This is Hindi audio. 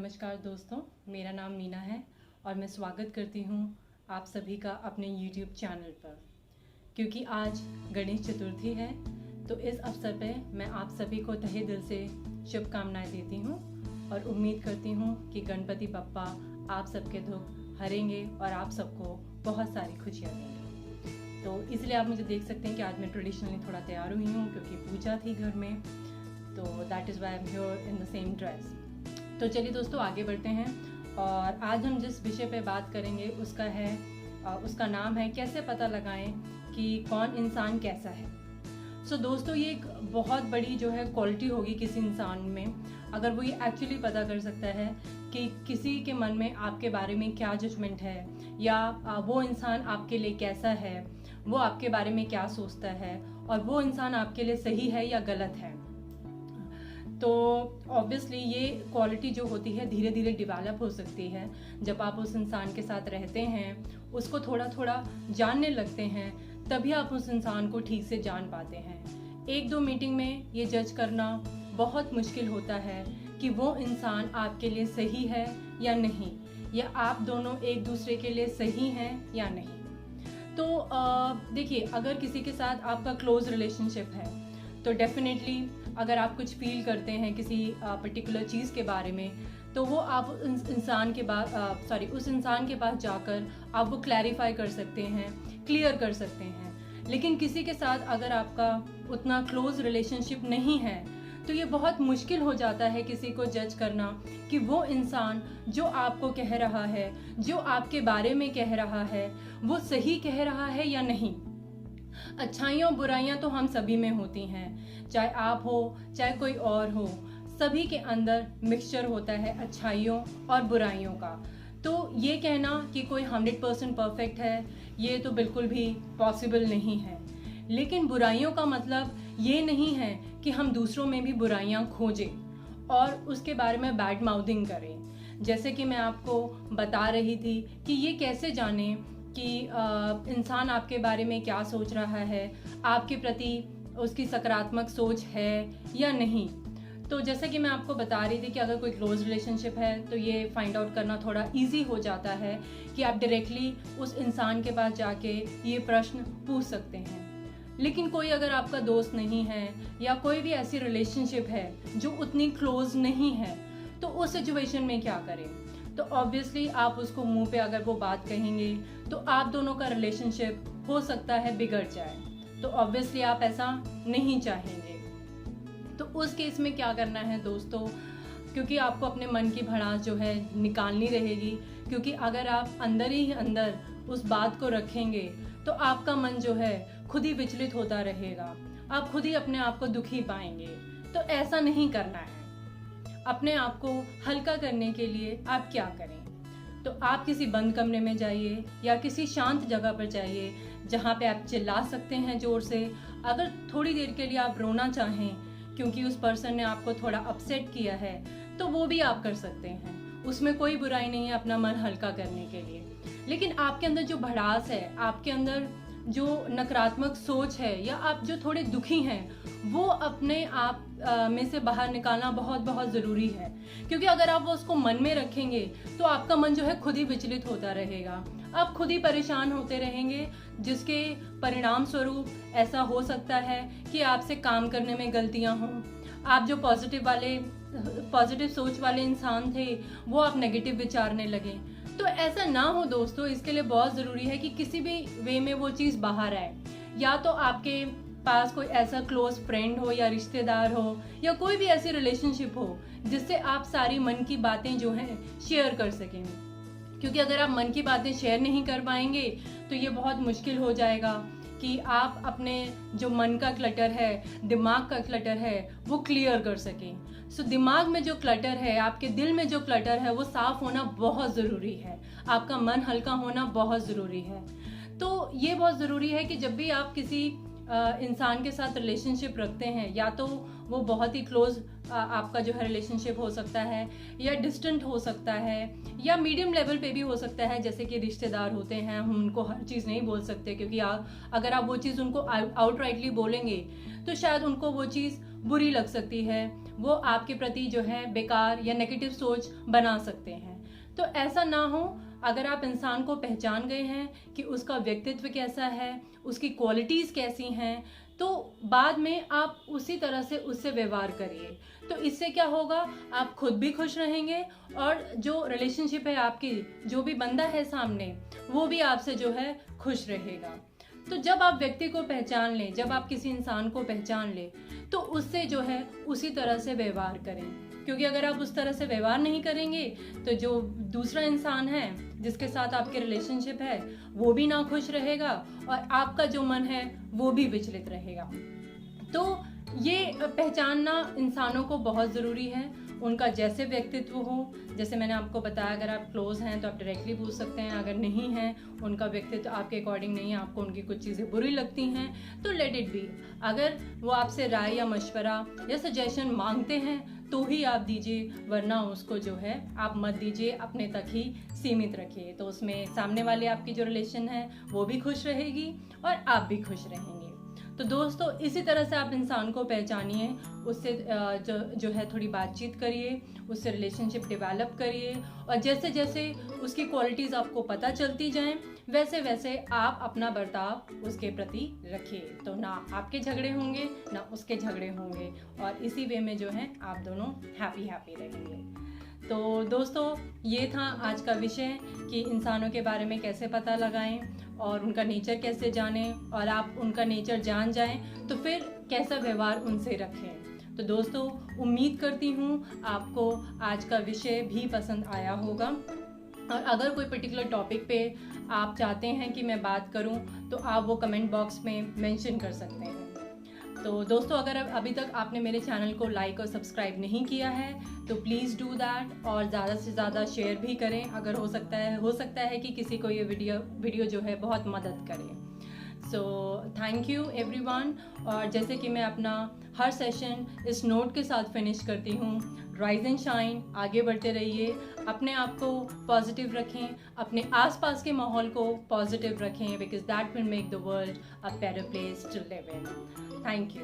नमस्कार दोस्तों, मेरा नाम मीना है और मैं स्वागत करती हूँ आप सभी का अपने YouTube चैनल पर। क्योंकि आज गणेश चतुर्थी है तो इस अवसर पे मैं आप सभी को तहे दिल से शुभकामनाएं देती हूँ और उम्मीद करती हूँ कि गणपति बप्पा आप सबके दुख हरेंगे और आप सबको बहुत सारी खुशियाँ देंगे। तो इसलिए आप मुझे देख सकते हैं कि आज मैं ट्रेडिशनली थोड़ा तैयार हुई हूँ क्योंकि पूजा थी घर में, तो that is why I am here in the same dress. तो चलिए दोस्तों आगे बढ़ते हैं और आज हम जिस विषय पे बात करेंगे उसका नाम है कैसे पता लगाएं कि कौन इंसान कैसा है। सो दोस्तों ये एक बहुत बड़ी जो है क्वालिटी होगी किसी इंसान में, अगर वो ये एक्चुअली पता कर सकता है कि किसी के मन में आपके बारे में क्या जजमेंट है या वो इंसान आपके लिए कैसा है, वो आपके बारे में क्या सोचता है और वो इंसान आपके लिए सही है या गलत है। तो ऑब्वियसली ये क्वालिटी जो होती है धीरे धीरे डेवलप हो सकती है जब आप उस इंसान के साथ रहते हैं, उसको थोड़ा थोड़ा जानने लगते हैं, तभी आप उस इंसान को ठीक से जान पाते हैं। एक दो मीटिंग में ये जज करना बहुत मुश्किल होता है कि वो इंसान आपके लिए सही है या नहीं, या आप दोनों एक दूसरे के लिए सही हैं या नहीं। तो देखिए, अगर किसी के साथ आपका क्लोज रिलेशनशिप है तो डेफिनेटली अगर आप कुछ फील करते हैं किसी पर्टिकुलर चीज़ के बारे में, तो वो आप उस इंसान के पास जाकर आप वो क्लैरिफाई कर सकते हैं, क्लियर कर सकते हैं। लेकिन किसी के साथ अगर आपका उतना क्लोज रिलेशनशिप नहीं है तो ये बहुत मुश्किल हो जाता है किसी को जज करना कि वो इंसान जो आपको कह रहा है, जो आपके बारे में कह रहा है, वो सही कह रहा है या नहीं। अच्छाइयाँ बुराइयाँ तो हम सभी में होती हैं, चाहे आप हो चाहे कोई और हो, सभी के अंदर मिक्सचर होता है अच्छाइयों और बुराइयों का। तो ये कहना कि कोई 100% परफेक्ट है ये तो बिल्कुल भी पॉसिबल नहीं है। लेकिन बुराइयों का मतलब ये नहीं है कि हम दूसरों में भी बुराइयाँ खोजें और उसके बारे में बैड माउथिंग करें। जैसे कि मैं आपको बता रही थी कि ये कैसे जानें कि इंसान आपके बारे में क्या सोच रहा है, आपके प्रति उसकी सकारात्मक सोच है या नहीं। तो जैसे कि मैं आपको बता रही थी कि अगर कोई क्लोज रिलेशनशिप है तो ये फाइंड आउट करना थोड़ा इजी हो जाता है कि आप डायरेक्टली उस इंसान के पास जाके ये प्रश्न पूछ सकते हैं। लेकिन कोई अगर आपका दोस्त नहीं है या कोई भी ऐसी रिलेशनशिप है जो उतनी क्लोज नहीं है, तो उस सिचुएशन में क्या करें। तो ऑब्वियसली आप उसको मुंह पे अगर वो बात कहेंगे तो आप दोनों का रिलेशनशिप हो सकता है बिगड़ जाए, तो ऑब्वियसली आप ऐसा नहीं चाहेंगे। तो उस केस में क्या करना है दोस्तों, क्योंकि आपको अपने मन की भड़ास जो है निकालनी रहेगी, क्योंकि अगर आप अंदर ही अंदर उस बात को रखेंगे तो आपका मन जो है खुद ही विचलित होता रहेगा, आप खुद ही अपने आप को दुखी पाएंगे। तो ऐसा नहीं करना है। अपने आप को हल्का करने के लिए आप क्या करें, तो आप किसी बंद कमरे में जाइए या किसी शांत जगह पर जाइए जहाँ पे आप चिल्ला सकते हैं ज़ोर से। अगर थोड़ी देर के लिए आप रोना चाहें क्योंकि उस पर्सन ने आपको थोड़ा अपसेट किया है तो वो भी आप कर सकते हैं, उसमें कोई बुराई नहीं है अपना मन हल्का करने के लिए। लेकिन आपके अंदर जो भड़ास है, आपके अंदर जो नकारात्मक सोच है या आप जो थोड़े दुखी हैं, वो अपने आप में से बाहर निकालना बहुत बहुत ज़रूरी है। क्योंकि अगर आप उसको मन में रखेंगे तो आपका मन जो है खुद ही विचलित होता रहेगा, आप खुद ही परेशान होते रहेंगे, जिसके परिणाम स्वरूप ऐसा हो सकता है कि आपसे काम करने में गलतियां हों। आप जो पॉजिटिव सोच वाले इंसान थे वो आप नेगेटिव विचारने लगे। तो ऐसा ना हो दोस्तों, इसके लिए बहुत ज़रूरी है कि किसी भी वे में वो चीज़ बाहर आए। या तो आपके पास कोई ऐसा क्लोज फ्रेंड हो या रिश्तेदार हो या कोई भी ऐसी रिलेशनशिप हो जिससे आप सारी मन की बातें जो हैं शेयर कर सकें। क्योंकि अगर आप मन की बातें शेयर नहीं कर पाएंगे तो ये बहुत मुश्किल हो जाएगा कि आप अपने जो मन का क्लटर है, दिमाग का क्लटर है, वो क्लियर कर सकें। सो दिमाग में जो क्लटर है, आपके दिल में जो क्लटर है, वो साफ होना बहुत ज़रूरी है, आपका मन हल्का होना बहुत ज़रूरी है। तो ये बहुत ज़रूरी है कि जब भी आप किसी इंसान के साथ रिलेशनशिप रखते हैं, या तो वो बहुत ही क्लोज आपका जो है रिलेशनशिप हो सकता है या डिस्टेंट हो सकता है या मीडियम लेवल पे भी हो सकता है। जैसे कि रिश्तेदार होते हैं, हम उनको हर चीज़ नहीं बोल सकते, क्योंकि अगर आप वो चीज़ उनको आउटराइटली बोलेंगे तो शायद उनको वो चीज़ बुरी लग सकती है, वो आपके प्रति जो है बेकार या नेगेटिव सोच बना सकते हैं। तो ऐसा ना हो। अगर आप इंसान को पहचान गए हैं कि उसका व्यक्तित्व कैसा है, उसकी क्वालिटीज़ कैसी हैं, तो बाद में आप उसी तरह से उससे व्यवहार करिए। तो इससे क्या होगा, आप खुद भी खुश रहेंगे और जो रिलेशनशिप है आपकी, जो भी बंदा है सामने, वो भी आपसे जो है खुश रहेगा। तो जब आप व्यक्ति को पहचान लें, जब आप किसी इंसान को पहचान लें, तो उससे जो है उसी तरह से व्यवहार करें। क्योंकि अगर आप उस तरह से व्यवहार नहीं करेंगे तो जो दूसरा इंसान है जिसके साथ आपके रिलेशनशिप है, वो भी ना खुश रहेगा और आपका जो मन है वो भी विचलित रहेगा। तो ये पहचानना इंसानों को बहुत ज़रूरी है। उनका जैसे व्यक्तित्व हो, जैसे मैंने आपको बताया, अगर आप क्लोज हैं तो आप डायरेक्टली पूछ सकते हैं, अगर नहीं हैं, उनका व्यक्तित्व आपके अकॉर्डिंग नहीं है, आपको उनकी कुछ चीज़ें बुरी लगती हैं, तो लेट इट बी। अगर वो आपसे राय या मशवरा या सजेशन मांगते हैं तो ही आप दीजिए, वरना उसको जो है आप मत दीजिए, अपने तक ही सीमित रखिए। तो उसमें सामने वाले आपकी जो रिलेशन है वो भी खुश रहेगी और आप भी खुश रहेंगे। तो दोस्तों, इसी तरह से आप इंसान को पहचानिए, उससे जो है थोड़ी बातचीत करिए, उससे रिलेशनशिप डेवलप करिए और जैसे जैसे उसकी क्वालिटीज़ आपको पता चलती जाएं, वैसे वैसे आप अपना बर्ताव उसके प्रति रखिए। तो ना आपके झगड़े होंगे ना उसके झगड़े होंगे और इसी वे में जो है आप दोनों हैप्पी रहेंगे। तो दोस्तों, ये था आज का विषय कि इंसानों के बारे में कैसे पता लगाएं और उनका नेचर कैसे जानें, और आप उनका नेचर जान जाएं तो फिर कैसा व्यवहार उनसे रखें। तो दोस्तों, उम्मीद करती हूँ आपको आज का विषय भी पसंद आया होगा और अगर कोई पर्टिकुलर टॉपिक पे आप चाहते हैं कि मैं बात करूं तो आप वो कमेंट बॉक्स में मेंशन कर सकते हैं। तो दोस्तों, अगर अभी तक आपने मेरे चैनल को लाइक और सब्सक्राइब नहीं किया है तो प्लीज़ डू दैट और ज़्यादा से ज़्यादा शेयर भी करें। अगर हो सकता है कि किसी को ये वीडियो जो है बहुत मदद करे। So thank you everyone. और जैसे कि मैं अपना हर सेशन इस नोट के साथ फिनिश करती हूँ, राइज एंड शाइन, आगे बढ़ते रहिए, अपने आप को पॉजिटिव रखें, अपने आसपास के माहौल को पॉजिटिव रखें, because that will make the world a better place to live in. Thank you.